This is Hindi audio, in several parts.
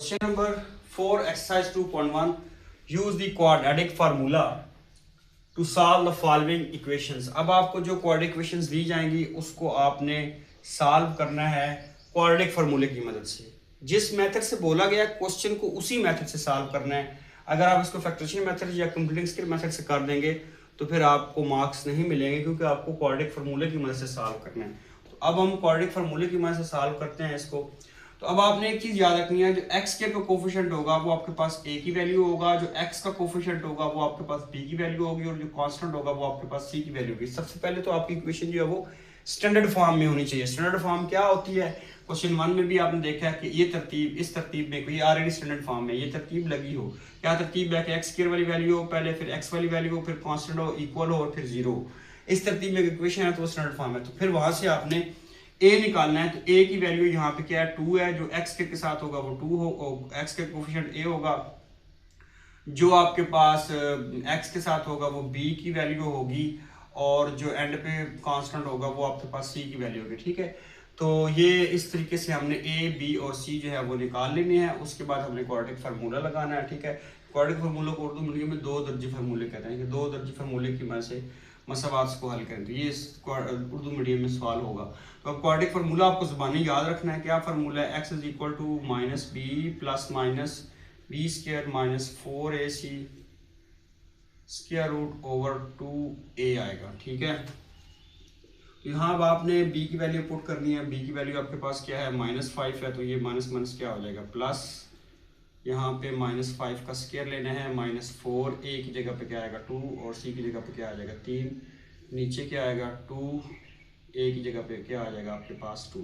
Question number 4, exercise 2.1. Use the quadratic formula to solve the following equations. अब आपको जो quadratic equations दी जाएंगी उसको आपने सॉल्व करना है quadratic फार्मूले की मदद से। जिस मेथड से बोला गया क्वेश्चन को उसी मेथड से सॉल्व करना है। अगर आप इसको फैक्टराइजेशन मेथड या कंप्लीटिंग स्किल मेथड से कर देंगे तो फिर आपको मार्क्स नहीं मिलेंगे, क्योंकि आपको quadratic फार्मूले की मदद से सॉल्व करना है। तो अब हम quadratic फार्मूले की मदद से सॉल्व करते हैं इसको। तो अब आपने एक चीज याद रखनी है, जो x के का कोफिशिएंट होगा वो आपके पास a की वैल्यू होगा, जो x का कोफिशिएंट होगा वो आपके पास b की वैल्यू होगी, और जो कांस्टेंट होगा वो आपके पास c की वैल्यू होगी। सबसे पहले तो आपकी इक्वेशन जो है वो स्टैंडर्ड फॉर्म में होनी चाहिए। स्टैंडर्ड फॉर्म क्या होती है? क्वेश्चन 1 में भी आपने देखा है कि ये तरतीब, इस तरतीब में कोई ऑलरेडी स्टैंडर्ड फॉर्म में ये तरतीब लगी हो। क्या तरतीब है कि x स्क्वायर वाली वैल्यू हो पहले, फिर x वाली वैल्यू हो, फिर कांस्टेंट हो, इक्वल हो और फिर 0। इस तरतीब में इक्वेशन है तो वो स्टैंडर्ड फॉर्म है। तो फिर वहां से आपने a निकालना है। तो a की वैल्यू यहाँ पे क्या है? 2 है। जो x के साथ होगा वो 2 हो, x के कोफिशिएंट a होगा। जो आपके पास x के साथ होगा वो b की वैल्यू होगी, और जो एंड पे कांस्टेंट होगा वो आपके पास c की वैल्यू होगी। ठीक है, तो ये इस तरीके से हमने a, b और c जो है वो निकाल लेने हैं। उसके बाद हमने क्वाड्रेटिक फार्मूला लगाना है। ठीक है, क्वाड्रेटिक फार्मूला को उर्दू मीडियम में दो दर्जे फार्मूले कहते हैं कि दो दर्जे फार्मूले की मदद से मसवात को हल करें। तो ये उर्दू मीडियम में सवाल होगा। तो अब क्वाड्रेटिक फार्मूला आपको ज़बानी याद रखना है। क्या फार्मूला है? x is equal to minus B plus minus B square minus 4ac square root over 2a आएगा। ठीक है, तो यहाँ अब आपने b की वैल्यू पुट करनी है। b की वैल्यू आपके पास क्या है? -5 है, तो ये माइनस माइनस क्या हो जाएगा? प्लस। यहाँ पे -5 का स्क्वायर लेना है, -4 a की जगह पे क्या आएगा? 2, और c की जगह पे क्या आ जाएगा? 3। नीचे क्या आएगा? 2 a की जगह पे क्या आ जाएगा आपके पास? 2।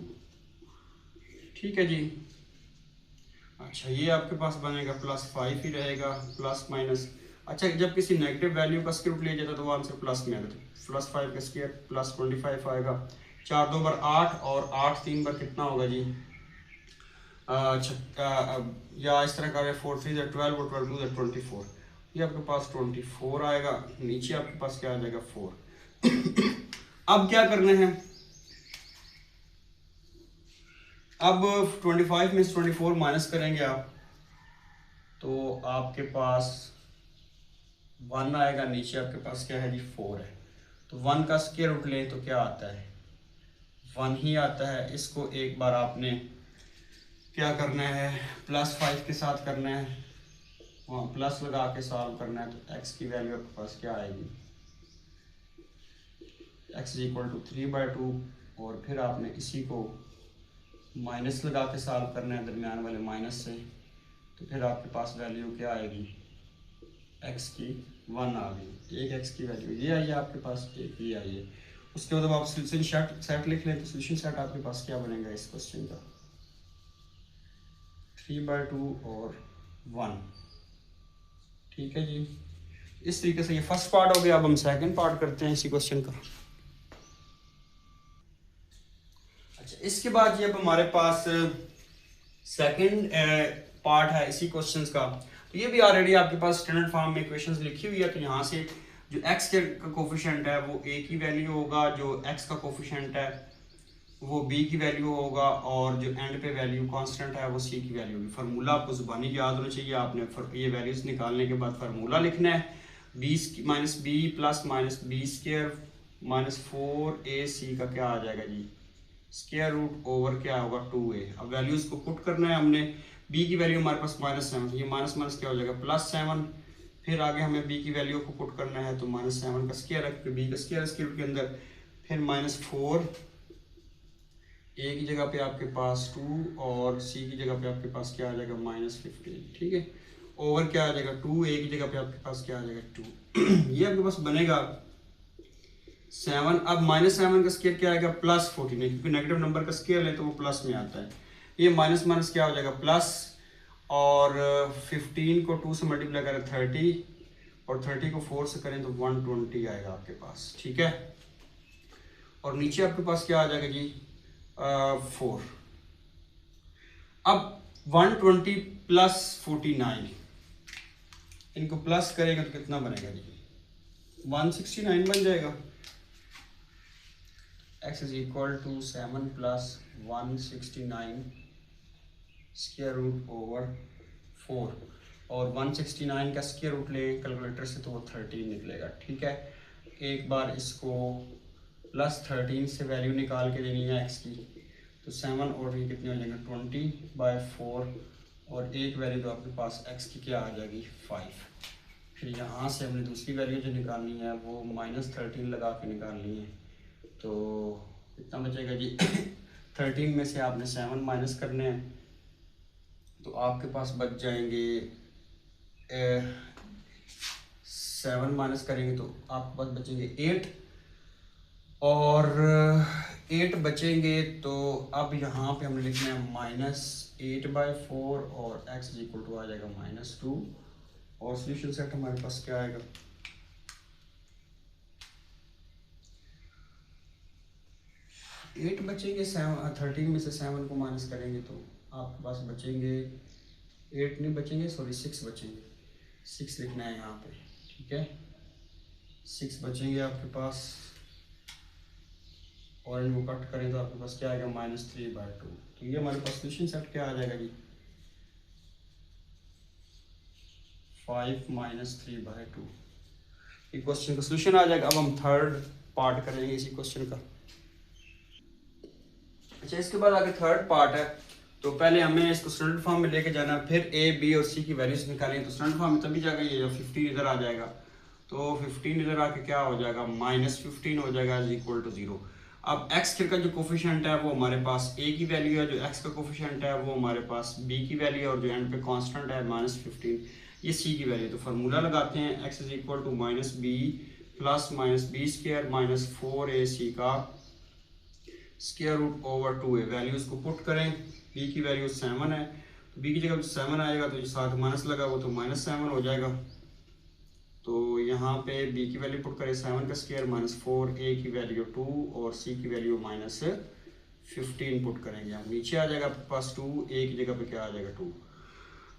ठीक है जी। अच्छा, ये आपके पास बनेगा +5 ही रहेगा, प्लस माइनस। अच्छा, जब किसी नेगेटिव वैल्यू का स्क्वायर रूट लिया जाता है तो वो आंसर प्लस में आता है। +5 का स्क्वायर +25 आएगा। 4 2 बार 8 और 8 3 बार कितना होगा जी? अच्छा, या इस तरह का 4 3 12 और 12 2 24। ये आपके पास 24 आएगा। नीचे आपके पास क्या आ जाएगा? 4। अब क्या करना है? अब 25 में से 24 माइनस करेंगे आप, तो आपके पास 1 आएगा। नीचे आपके पास क्या है जी? 4 है। तो 1 का स्क्वायर रूट लें तो क्या आता है? 1 ही आता है। इसको एक बार आपने क्या करना है? +5 के साथ करना है, वहाँ प्लस लगा के सॉल्व करना है। तो x की वैल्यू आपके पास क्या आएगी? x इज इक्वल टू 3/2, और फिर आपने इसी को माइनस लगा के सॉल्व करना है दरमियान वाले माइनस से। तो फिर आपके पास वैल्यू क्या आएगी? x की 1 आ गई। एक x की वैल्यू ये आई है आपके पास, एक ये आई है। उसके बाद आप सोल्यूशन सेट लिख लें तो सोल्यूशन सेट आपके पास क्या बनेगा इस क्वेश्चन का? 3/2 और 1। ठीक है जी, इस तरीके से ये फर्स्ट पार्ट हो गया। अब हम सेकंड पार्ट करते हैं इसी क्वेश्चन का। अच्छा, इसके बाद ये अब हमारे पास सेकंड पार्ट है इसी क्वेश्चंस का। तो ये भी ऑलरेडी आपके पास स्टैंडर्ड फॉर्म में इक्वेशंस लिखी हुई है। तो यहाँ से जो x के का कोफिशिएंट है वो a की वैल्यू होगा, जो x का कोफिशिएंट है वो b की वैल्यू होगा, और जो एंड पे वैल्यू कांस्टेंट है वो c की वैल्यू होगी। फार्मूला आपको जुबानी याद होना चाहिए। आपने ये वैल्यूज निकालने के बाद फार्मूला लिखना है। b minus B plus minus B square minus 4ac का क्या आ जाएगा जी? स्क्वायर रूट ओवर क्या होगा? 2a। अब वैल्यूज को पुट करना है हमने। b की वैल्यू हमारे पास -7, ये माइनस माइनस क्या हो जाएगा? +7। फिर आगे हमें b की वैल्यू को पुट करना है, तो -7 का स्क्वायर है, फिर b का स्क्वायर स्क्वायर रूट के अंदर, फिर -4 a की जगह पे आपके पास 2, और c की जगह पे आपके पास क्या आ जाएगा? -15। ठीक है, ओवर क्या आ जाएगा? 2, a की जगह पे आपके पास क्या आ जाएगा? 2। ये आपके पास बनेगा 7। अब -7 का स्क्वायर क्या आएगा? +49, क्योंकि नेगेटिव नंबर का स्क्वायर है तो वो प्लस में आता है। ये माइनस माइनस क्या हो जाएगा? प्लस, और 15 को 2 से मल्टीप्लाई करें 30, और 30 को 4 से करें तो 120 आएगा आपके पास। ठीक है, और नीचे आपके पास क्या आ जाएगा जी? 4। अब 120 प्लस 49, इनको प्लस करेंगे तो कितना बनेगा जी? 169 बन जाएगा। x is equal to 7 plus 169 square root over 4 और 169 का स्क्वायर रूट ले कैलकुलेटर से तो वो 13 निकलेगा। ठीक है, एक बार इसको +13 से वैल्यू निकाल के देनी है एक्स की, तो 7 और ये कितने हो जाएंगे 20/4 और एक वैल्यू तो आपके पास एक्स की क्या आ जाएगी 5। फिर यहाँ से हमने दूसरी वैल्यू जो निकालनी है वो -13 लगा के निकालनी है। तो कितना बचेगा जी 13 में से आपने 7 माइनस करने हैं, तो आपके पास बच जाएंगे 7 माइनस करेंगे तो आपके पास बचेंगे 8 और 8 बचेंगे। तो अब यहाँ पे हमने लिखना है -8/4 और x इक्वल टू आ जाएगा -2 और सोल्यूशन सेट हमारे पास क्या आएगा 8 बचेंगे। 13 में से 7 को माइनस करेंगे तो आपके पास बचेंगे 8 नहीं बचेंगे, सॉरी 6 बचेंगे। 6 लिखना है यहाँ पे, ठीक है 6 बचेंगे आपके पास और इनको कट करें तो आपके पास क्या आएगा -3/2। तो ये हमारे पास सोल्यूशन सेट क्या आ जाएगा जी 5 - 3/2। ये क्वेश्चन का सोल्यूशन आ जाएगा। अब हम थर्ड पार्ट करेंगे इसी क्वेश्चन का। अच्छा, इसके बाद आगे थर्ड पार्ट है। तो पहले हमें इसको स्टैंडर्ड फॉर्म में लेके जाना, फिर ए बी और सी की वैल्यूज निकालेंगे। तो स्टैंडर्ड फॉर्म में तभी जाएगा ये 15 इधर आ जाएगा, तो 15 इधर आके क्या हो जाएगा -15 हो जाएगा इक्वल टू 0। अब x का जो कोफिशिएंट है वो हमारे पास a की वैल्यू है, जो x का कोफिशिएंट है वो हमारे पास b की वैल्यू है और जो एंड पे कांस्टेंट है -15 ये c की वैल्यू। तो फार्मूला लगाते हैं x equal to -b plus -b² -4ac का square root over 2a। Values को पुट करें, b की वैल्यू 7 है तो b की जगह 7 आएगा तो जो साथ माइनस लगा वो तो -7 हो जाएगा। तो यहाँ पे b की वैल्यू पुट करें 7 का स्क्वायर -4, a की वैल्यू 2 और c की वैल्यू -15 पुट करेंगे हम। नीचे आ जाएगा आपके पास 2, a की जगह पे क्या आ जाएगा 2।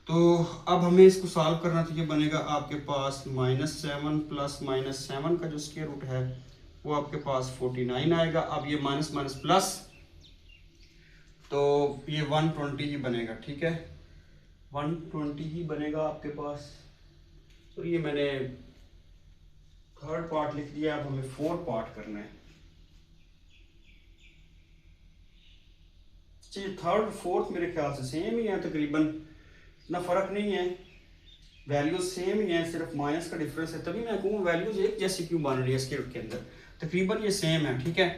तो अब हमें इसको सॉल्व करना, तो ये बनेगा आपके पास -7 प्लस -7 का जो स्क्वायर रूट है वो आपके पास 49 आएगा। अब ये माइनस माइनस प्लस तो ये 120 ही बनेगा। ठीक है 120 ही बनेगा आपके पास। तो ये मैंने थर्ड पार्ट लिख दिया, अब हमें फोर्थ पार्ट करना है। चलिए थर्ड और फोर्थ मेरे ख्याल से सेम ही है, तकरीबन इतना फ़र्क नहीं है, वैल्यूज सेम ही है, सिर्फ माइनस का डिफरेंस है। तभी मैं कहूँ वैल्यूज एक जैसी क्यों बन रही है इसके रूट के अंदर, तकरीबन ये सेम है। ठीक है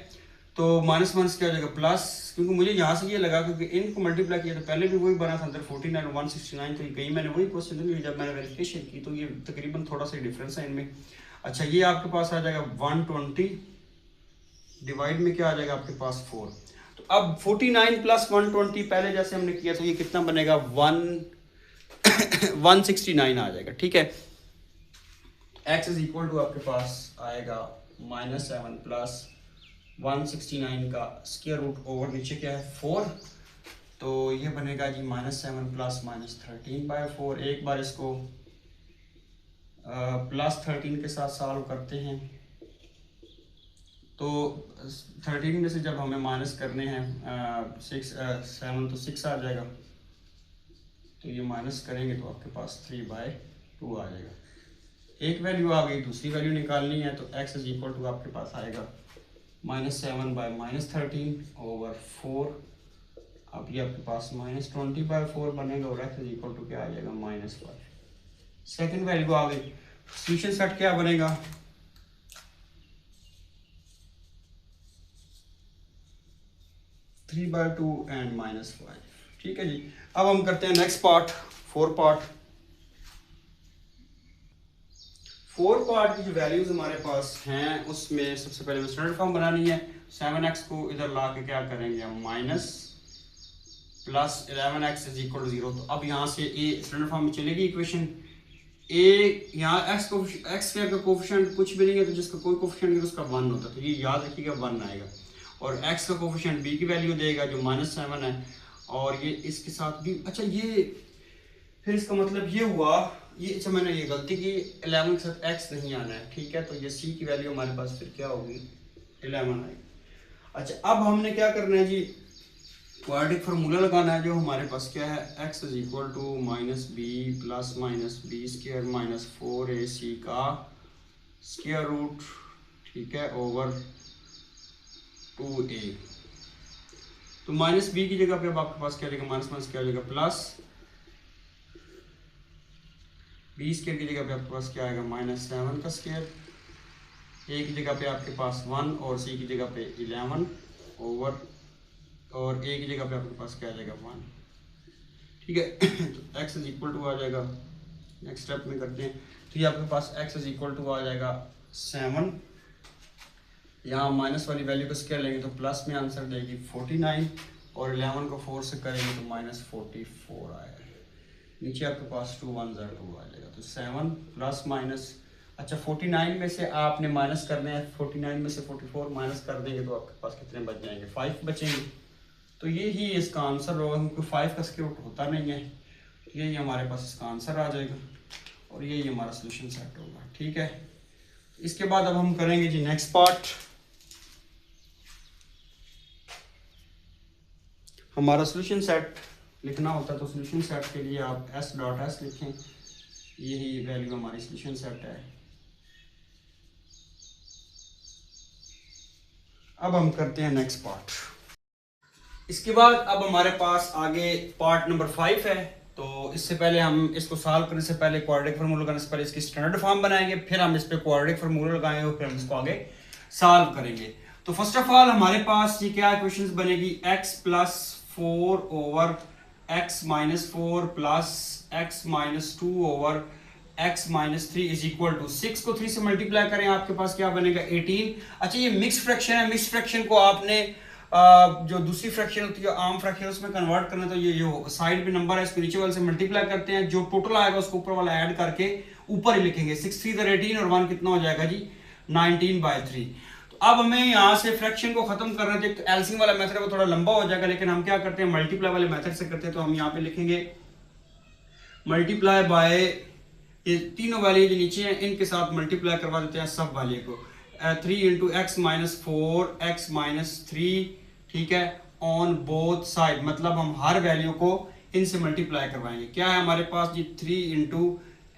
तो माइनस माइनस क्या हो जाएगा प्लस, क्योंकि मुझे यहाँ से ये लगा क्योंकि इनको मल्टीप्लाई किया तो पहले भी वही बना था अंदर 49 और 169, तो कहीं मैंने वही क्वेश्चन नहीं जब मैंने वेरिफिकेशन की तो ये तकरीबन थोड़ा सा डिफरेंस है इनमें। अच्छा ये आपके पास आ जाएगा 120 डिवाइड में क्या आ जाएगा आपके पास 4। तो अब 49 प्लस 120 पहले जैसे हमने किया तो ये कितना बनेगा 169 आ जाएगा। ठीक है x इज इक्वल टू आपके पास आएगा -7 प्लस 169 का स्क्वायर रूट ओवर नीचे क्या है 4, तो ये बनेगा जी -7 प्लस -13/4। एक बार इसको +13 के साथ सॉल्व करते हैं तो 13 में से जब हमें माइनस करने हैं 7 तो 6 आ जाएगा, तो ये माइनस करेंगे तो आपके पास 3/2 आ जाएगा। एक वैल्यू आ गई, दूसरी वैल्यू निकालनी है तो x इज इक्वल टू आपके पास आएगा -7/-13 ओवर 4। अब ये आपके पास -20/4 बनेगा और x इज इक्वल टू क्या आ जाएगा -5। सेकेंड वैल्यू आ गई, सोल्यूशन सेट क्या बनेगा 3/2 एंड -5। ठीक है जी, अब हम करते हैं नेक्स्ट पार्ट, फोर पार्ट की जो वैल्यूज हमारे पास हैं उसमें सबसे पहले स्टैंडर्ड फॉर्म बनानी है। 7x को इधर ला के क्या करेंगे हम minus plus 11x is equal to 0। तो अब यहाँ से ए स्टैंडर्ड फॉर्म में चलेगी इक्वेशन ए, यहाँ x स्क्वायर का कोफिशिएंट कुछ भी नहीं है तो जिसका कोई कोफिशिएंट नहीं उसका 1 होता है, तो ये याद रखिएगा 1 आएगा। और x का कोफिशिएंट b की वैल्यू देगा जो -7 है और ये इसके साथ भी। अच्छा ये फिर इसका मतलब ये हुआ, ये अच्छा मैंने ये गलती की 11 के साथ x नहीं आना है। ठीक है तो ये c की वैल्यू हमारे पास फिर क्या होगी 11 आएगी। अच्छा अब हमने क्या करना है जी क्वाड्रेटिक फार्मूला लगाना है जो हमारे पास क्या है, x is equal to minus B plus minus B square minus 4ac का स्क्वायर रूट, ठीक है, ओवर 2a। तो माइनस बी की जगह पे अब आपके पास क्या लेगा, माइनस माइनस क्या हो जाएगा प्लस, बी स्क्वायर की जगह पे आपके पास क्या आएगा माइनस 7 का स्क्वायर, ए की जगह पे आपके पास 1 और सी की जगह पे 11 ओवर, और ए की जगह पे आपके पास क्या आ जाएगा 1, ठीक है। तो x इज इक्वल टू आ जाएगा, नेक्स्ट स्टेप में करते हैं, तो ये आपके पास x इज इक्वल टू आ जाएगा 7, यहाँ माइनस वाली वैल्यू को स्क्वायर लेंगे तो प्लस में आंसर देगी 49, और 11 को 4 से करेंगे तो माइनस 44 आएगा, नीचे आपके पास 2 1 2 आ जाएगा। तो 7 प्लस माइनस, अच्छा 49 में से आपने माइनस करने हैं, 49 में से 44 माइनस कर देंगे तो आपके पास कितने बच जाएंगे, 5 बचेंगे। तो ये ही इसका आंसर होगा, क्योंकि 5 का स्क्वायर रूट होता नहीं है, यही हमारे पास इसका आंसर आ जाएगा और यही हमारा सोल्यूशन सेट होगा, ठीक है। इसके बाद अब हम करेंगे जी नेक्स्ट पार्ट। हमारा सोल्यूशन सेट लिखना होता है तो सोल्यूशन सेट के लिए आप s.s लिखें, यही वैल्यू हमारी सोल्यूशन सेट है। अब हम करते हैं नेक्स्ट पार्ट। इसके बाद अब हमारे पास आगे पार्ट नंबर 5 है। तो इससे पहले हम इसको सॉल्व करने से पहले, क्वाड्रेटिक फार्मूला लगाने से पहले इसकी स्टैंडर्ड फॉर्म बनाएंगे, फिर हम इस पे क्वाड्रेटिक फार्मूला लगाएंगे और फिर हम इसको आगे सॉल्व करेंगे। तो फर्स्ट ऑफ ऑल हमारे पास ये क्या इक्वेशंस बनेगी, x plus 4 over x minus 4 plus x minus 2 over x minus 3 is equal to 6 को 3 से मल्टीप्लाई करें आपके पास क्या बनेगा 18। अच्छा ये मिक्स फ्रैक्शन है, मिक्स फ्रैक्शन को आपने जो दूसरी फ्रैक्शन होती है आम फ्रैक्शन उसमें कन्वर्ट करना, तो ये जो साइड पे नंबर है इसको नीचे वाले से मल्टीप्लाई करते हैं, जो टोटल आएगा उसको ऊपर वाला ऐड करके ऊपर ही लिखेंगे, 6 3 18 और 1 कितना हो जाएगा जी 19/3। तो अब हमें यहाँ से फ्रैक्शन को खत्म करना है, तो एलसीएम वाला मेथड है वो थोड़ा लंबा हो जाएगा, लेकिन हम क्या करते हैं मल्टीप्लाई वाले मेथड से करते हैं। तो हम यहाँ पे लिखेंगे मल्टीप्लाई बाय, ये तीनों वैल्यू जो नीचे हैं इनके साथ मल्टीप्लाई करवा देते हैं सब वैल्यू को, 3 into x minus 4 x minus 3, ठीक है, ऑन बोथ साइड, मतलब हम हर वैल्यू को इनसे मल्टीप्लाई करवाएंगे। क्या है हमारे पास जी 3 into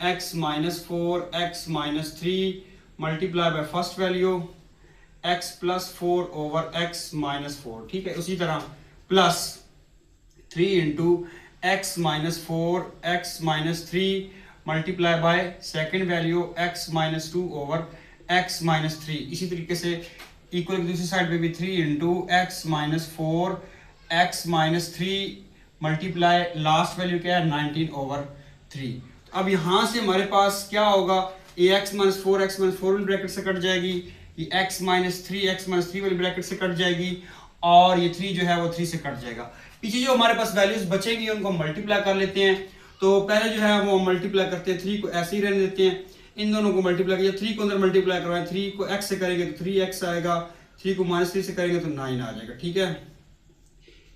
x minus 4 x minus 3 multiply by first value x plus 4 over x minus 4, ठीक है। उसी तरह plus 3 into x minus 4 x minus 3 multiply by second value x minus 2 over x minus 3। इसी तरीके से इक्वल की दूसरी साइड पे भी 3 into x minus 4 x minus 3 multiply last value क्या है 19 ओवर 3। अब यहाँ से हमारे पास क्या होगा, ये x माइनस 4 एक्स माइनस 4 वाली ब्रैकेट से कट जाएगी, ये x माइनस 3 वाली ब्रैकेट से कट जाएगी, और ये 3 जो है वो 3 से कट जाएगा। पीछे जो हमारे पास वैल्यूज बचेगी उनको मल्टीप्लाई कर लेते हैं। तो पहले जो है वो मल्टीप्लाई करते हैं, 3 को ऐसे ही रहने देते हैं, इन दोनों को मल्टीप्लाई किया, 3 को अंदर मल्टीप्लाई करवाएं, 3 को x से करेंगे तो 3x आएगा, 3 को माइनस 3 से करेंगे तो 9 आ जाएगा, ठीक है।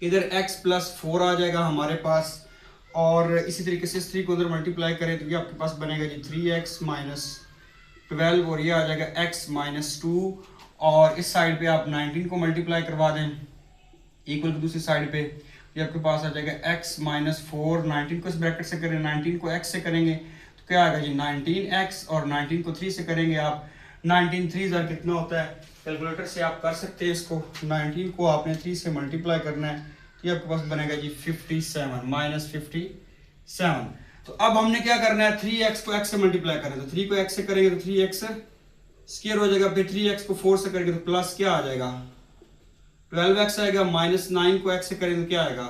इधर x प्लस 4 आ जाएगा हमारे पास, और इसी तरीके से 3 को अंदर मल्टीप्लाई करें तो ये आपके पास बनेगा जी 3x माइनस 12, और ये आ जाएगा x माइनस 2, और इस साइड पे आप 19 को मल्टीप्लाई करवा दें इक्वल की दूसरी साइड पे, ये आपके पास आ जाएगा x माइनस 4, 19 को इस ब्रैकेट से करें, 19 को x से करेंगे तो क्या आएगा जी 19x, और 19 को 3 से करेंगे आप 19 3 कितना होता है, कैलकुलेटर से आप कर सकते हैं इसको, 19 को आपने 3 से मल्टीप्लाई करना है, ये आपके पास बनेगा जी 57 माइनस 57। तो अब हमने क्या करना है, 3x को x से मल्टीप्लाई करना है, तो 3 को x से करेंगे तो 3x स्क्वायर हो जाएगा, फिर 3x को 4 से करेंगे तो प्लस क्या आ जाएगा 12x आएगा, माइनस 9 को x से करेंगे तो क्या आएगा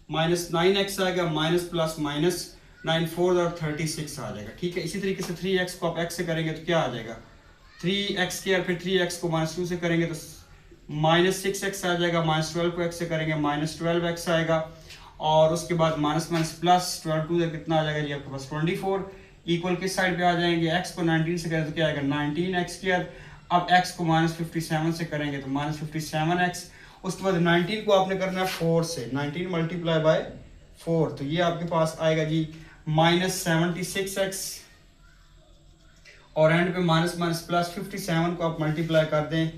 माइनस 9x आएगा, माइनस प्लस माइनस 9 4 और 36 आ जाएगा, ठीक है। इसी तरीके से 3x को आप x से करेंगे तो क्या आ जाएगा 3x स्क्वायर, फिर 3x को माइनस 2 से करेंगे तो माइनस 6x आ जाएगा, माइनस 12 को x से करेंगे माइनस 12x आएगा, और उसके बाद माइनस माइनस प्लस 12 2 कितना आ जाएगा जी आपके पास 24, इक्वल किस साइड पे आ जाएंगे, x को 19 से करें तो क्या आएगा 19x स्क्वायर, अब x को माइनस 57 से करेंगे तो माइनस 57x, उसके बाद 19 को आपने करना है 4 से, 19 मल्टीप्लाई बाय 4, तो ये आपके पास आएगा जी माइनस 76x, और एंड पे माइनस माइनस प्लस 57 को आप मल्टीप्लाई कर दें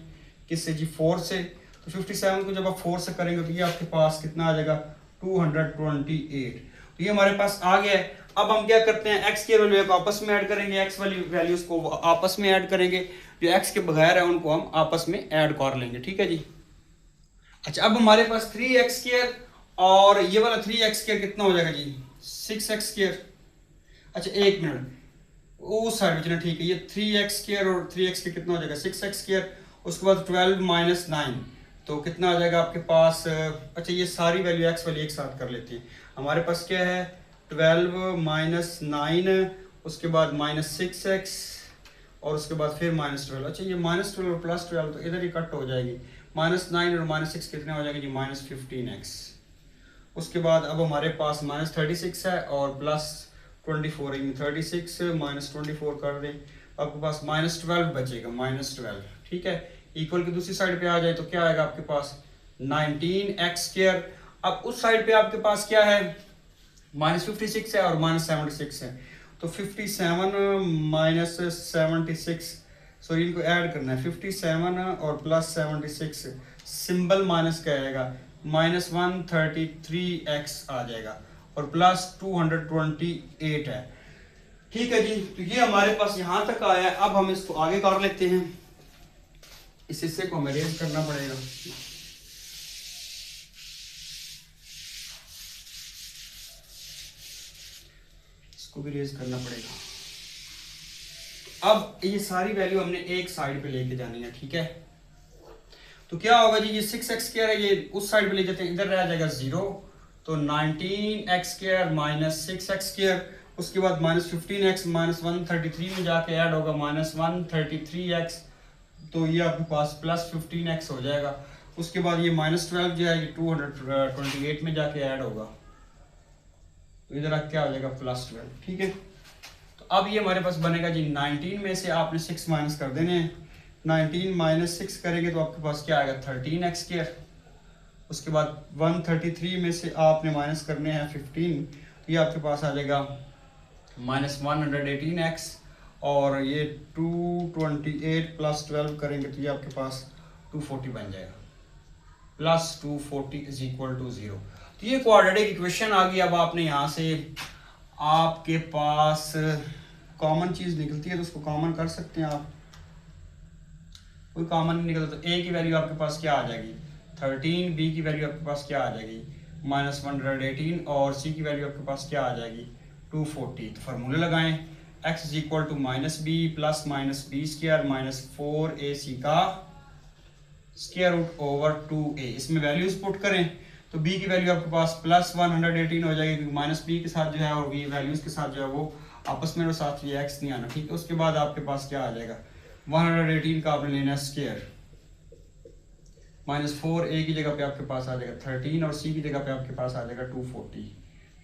किससे जी 4 से, तो तो 57 को जब आप 4 से करेंगे तो ये आपके पास कितना आ जाएगा 228। तो ये हमारे पास आ गया है। अब हम क्या करते हैं, x की वैल्यू को आपस में ऐड करेंगे, x वाली वैल्यूज को आपस में ऐड करेंगे, जो x के बगैर है उनको हम आपस में ऐड कर लेंगे, ठीक है जी। अच्छा, अब हमारे पास 3x² और ये वाला 3x² कितना हो जाएगा जी 6x²। अच्छा एक मिनट, उस साइड में चलना, ठीक है, ये 3x² और 3x² कितना हो जाएगा 6x²। उसके बाद 12 माइनस 9 तो कितना आ जाएगा आपके पास। अच्छा ये सारी वैल्यू x वाली एक साथ कर लेते हैं। हमारे पास क्या है 12 माइनस 9, उसके बाद माइनस 6x और उसके बाद फिर -12। अच्छा ये -12 और +12 तो इधर ही कट हो जाएगी। -9 और -6 कितने हो जाएंगे जी -15x। उसके बाद अब हमारे पास -36 है और +24, 36 -24 कर दें, आपके पास -12 बचेगा, -12, ठीक है। इक्वल की दूसरी साइड पे आ जाए तो क्या आएगा आपके पास 19x²। अब उस साइड पे आपके पास क्या है -56 है और -76 है, तो 57 -76, सॉरी इनको ऐड करना है, 57 और +76 सिंबल माइनस क्या आएगा -133x आ जाएगा और +228 है, ठीक है जी। तो ये हमारे पास यहाँ तक आया है। अब हम इसको आगे कर लेते हैं, इस हिस्से को हमें रेज करना पड़ेगा। इसको भी रेज करना पड़ेगा। अब ये सारी वैल्यू हमने एक साइड पे लेके जानी है, ठीक है। तो क्या होगा जी, ये 6x² है, ये उस साइड पे ले जाते हैं, इधर रह जाएगा 0, तो 19x² माइनस 6x², उसके बाद -15x -133 में जाके ऐड होगा -133x, तो ये आपके पास +15x हो जाएगा। उसके बाद ये -12 जो है ये 228 में जाके ऐड होगा, तो इधर क्या हो जाएगा +12, ठीक है। तो अब ये हमारे पास बनेगा जी 19 में से आपने 6 माइनस कर देने हैं, 19 माइनस 6 करेंगे तो आपके पास क्या आएगा 13x²। उसके बाद 133 में से आपने माइनस करने हैं 15, तो ये आपके पास आ जाएगा -118x, और ये 228 +12 करेंगे तो ये आपके पास 240 बन जाएगा, +240 = 0। तो ये क्वाड्रेटिक इक्वेशन आ गई। अब आपने यहाँ से आपके पास कॉमन चीज़ निकलती है तो उसको कॉमन कर सकते हैं आप, कोई कॉमन नहीं निकलता तो a की वैल्यू आपके पास क्या आ जाएगी 13, b की वैल्यू आपके पास क्या आ जाएगी -118 और c की वैल्यू आपके पास क्या आ जाएगी 240। तो फार्मूले लगाएं, x = -b + -b² -4ac का √2a। इसमें वैल्यूज पुट करें तो b की वैल्यू आपके पास +118 हो जाएगी, क्योंकि -b के साथ जो है और b वैल्यूज के साथ जो है वो आपस में साथ ये x नहीं आना, ठीक है। उसके बाद आपके पास क्या आ जाएगा 118 का आपने लेना स्क्वायर, -4 a की जगह पे आपके पास आ जाएगा 13 और c की जगह पे आपके पास आ जाएगा 240,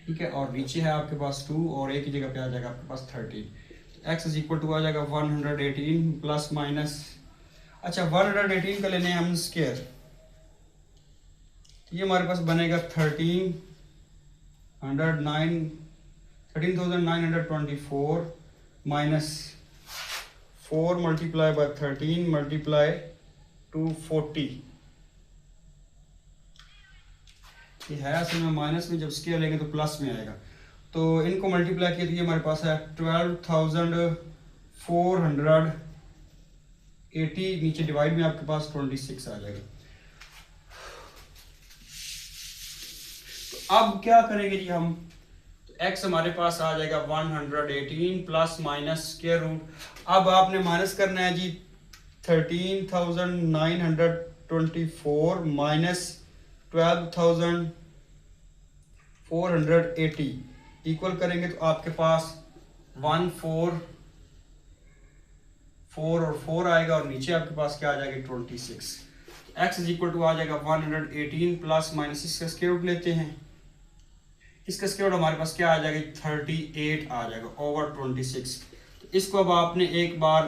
ठीक है। और नीचे है आपके पास 2 और a की जगह पे आ जाएगा आपके पास 13। x = आ जाएगा 118 प्लस माइनस, अच्छा 118 का लेने हम स्क्वायर, तो ये हमारे पास बनेगा 13,924 माइनस 4 × 13 × 240। ये है असल में माइनस में, जब स्केयर लेंगे तो प्लस में आएगा, तो इनको मल्टीप्लाई किया तो ये हमारे पास है 12,480, नीचे डिवाइड में आपके पास 26 आ जाएगा। तो अब क्या करेंगे जी हम, तो x हमारे पास आ जाएगा 118 प्लस माइनस स्क्वायर रूट, अब आपने माइनस करना है जी 13,924 माइनस 12,480 इक्वल करेंगे तो आपके पास 144 और 4 आएगा और नीचे आपके पास क्या आ जाएगा 26। x = आ जाएगा 118 प्लस माइनस इसका स्क्वायर रूट लेते हैं, इसका स्क्वायर रूट हमारे पास क्या आ जाएगा 38 आ जाएगा ओवर 26। तो इसको अब आपने एक बार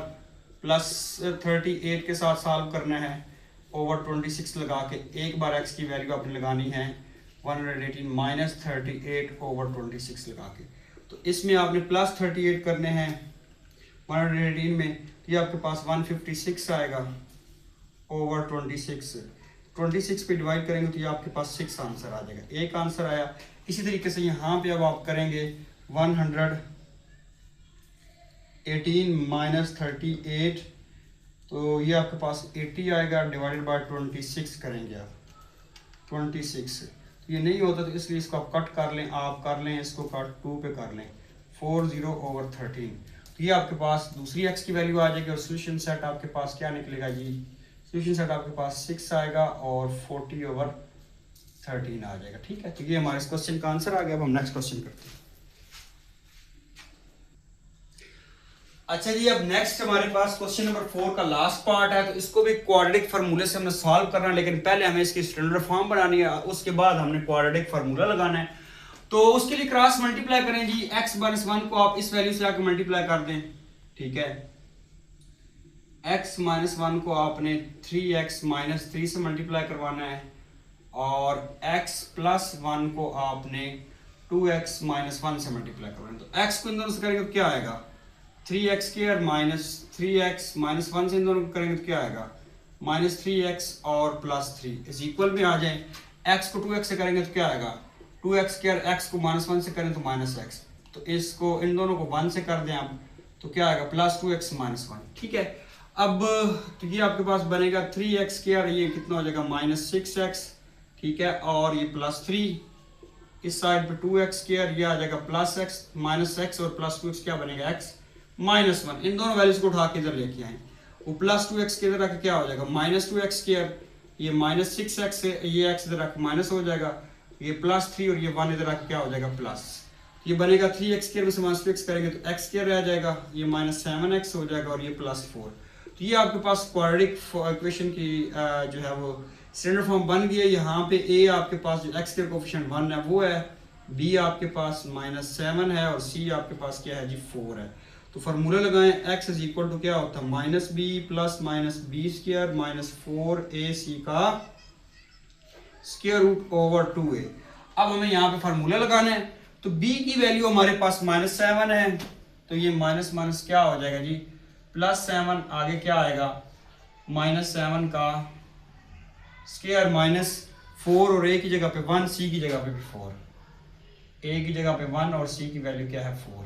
+38 के साथ सॉल्व करना है, ओवर 26 लगा के एक बार x की वैल्यू आपने लगानी है 118 माइनस 38 ओवर 26 लगा के, तो इसमें आपने +38 करने हैं 118 में, तो ये आपके पास 156 आएगा ओवर 26। 26 पे डिवाइड करेंगे तो ये आपके पास 6 आंसर आ जाएगा, एक आंसर आया। इसी तरीके से यहाँ पे अब आप करेंगे 118 माइनस 38, तो ये आपके पास 80 आएगा, डिवाइडेड बाय 26 करेंगे आप 26। तो ये नहीं होता तो इसलिए इसको आप कट कर लें, आप कर लें इसको कट 2 पे कर लें, 40/13। तो ये आपके पास दूसरी x की वैल्यू आ जाएगी और सोल्यूशन सेट आपके पास क्या निकलेगा जी, सोल्यूशन सेट आपके पास 6 आएगा और 40/13 आ जाएगा। ठीक है, तो ये हमारे इस क्वेश्चन का आंसर आ गया। अब हम नेक्स्ट क्वेश्चन करते हैं। अच्छा जी, अब नेक्स्ट हमारे पास क्वेश्चन नंबर 4 का लास्ट पार्ट है। तो इसको भी क्वाड्रेटिक फार्मूले से हमने सॉल्व करना है, लेकिन पहले हमें इसकी स्टैंडर्ड फॉर्म बनानी है, उसके बाद हमने क्वाड्रेटिक फार्मूला लगाना है। तो उसके लिए क्रॉस मल्टीप्लाई करें जी, x - 1 को आप इस वैल्यू से आकर मल्टीप्लाई कर दें। ठीक है, x - 1 को आपने 3x - 3 से मल्टीप्लाई करवाना है और x + 1 को आपने 2x - 1 से मल्टीप्लाई करवाना है। तो x को इन दोनों से करेंगे तो क्या आएगा, 3x² - 3x - 1 से इन दोनों को करेंगे तो क्या आएगा, -3x और +3 इज इक्वल में आ जाए। x को 2x से करेंगे तो क्या आएगा, 2x², x को -1 से करें तो -x, तो इसको इन दोनों को 1 से कर दें आप तो क्या आएगा, +2x - 1। ठीक है, अब तो ये आपके पास बनेगा 3x², ये कितना हो जाएगा -6x। ठीक है, और ये +3, इस साइड पे 2x², ये आ जाएगा +x -x और +2x क्या बनेगा, x -1। इन दोनों वैल्यूज को उठा के इधर लेके आए, वो +2x के इधर रख क्या हो जाएगा, -2x², ये -6x से ये x इधर रख माइनस हो जाएगा, ये +3 और ये 1 इधर आके क्या हो जाएगा प्लस, ये बनेगा 3x² में से -2x करेंगे तो x² रह जाएगा, ये -7x हो जाएगा और ये +4। तो ये आपके पास क्वाड्रेटिक इक्वेशन की जो है वो स्टैंडर्ड फॉर्म बन गई है। यहाँ पे a आपके पास जो x के कोएफिशिएंट 1 है वो है, b आपके पास -7 है और c आपके पास क्या है जी 4 है। तो फार्मूला लगाएं, x = क्या होता है, -b + -b² - 4ac का √2a। अब हमें यहाँ पे फार्मूला लगाना है, तो b की वैल्यू हमारे पास -7 है, तो ये माइनस माइनस क्या हो जाएगा जी, +7, आगे क्या आएगा, -7 का स्क्वायर -4 और a की जगह पे 1, c की जगह पे भी 4, a की जगह पे 1 और c की वैल्यू क्या है 4,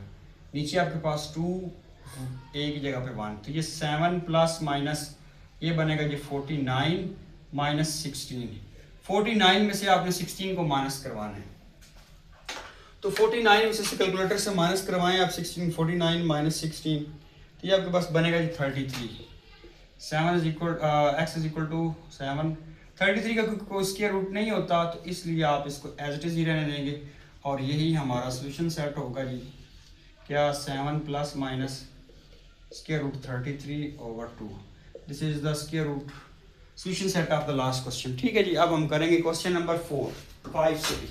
नीचे आपके पास 2, a की जगह पे 1, तो ये 7 प्लस माइनस ये बनेगा जी 49 - 16। 49 में से आपने 16 को माइनस करवाना है, तो 49 में से कैलकुलेटर से माइनस करवाएं आप 16, 49 - 16, तो ये आपके पास बनेगा जी 33। 7 x = 7, 33 का कोई स्क्वायर रूट नहीं होता, तो इसलिए आप इसको एज इट इज ही रहने देंगे और यही हमारा सोल्यूशन सेट होगा जी, क्या 7 + -√33/2। This is the square root solution set of the last question. ठीक है जी, अब हम करेंगे क्वेश्चन नंबर 4, 5 से भी।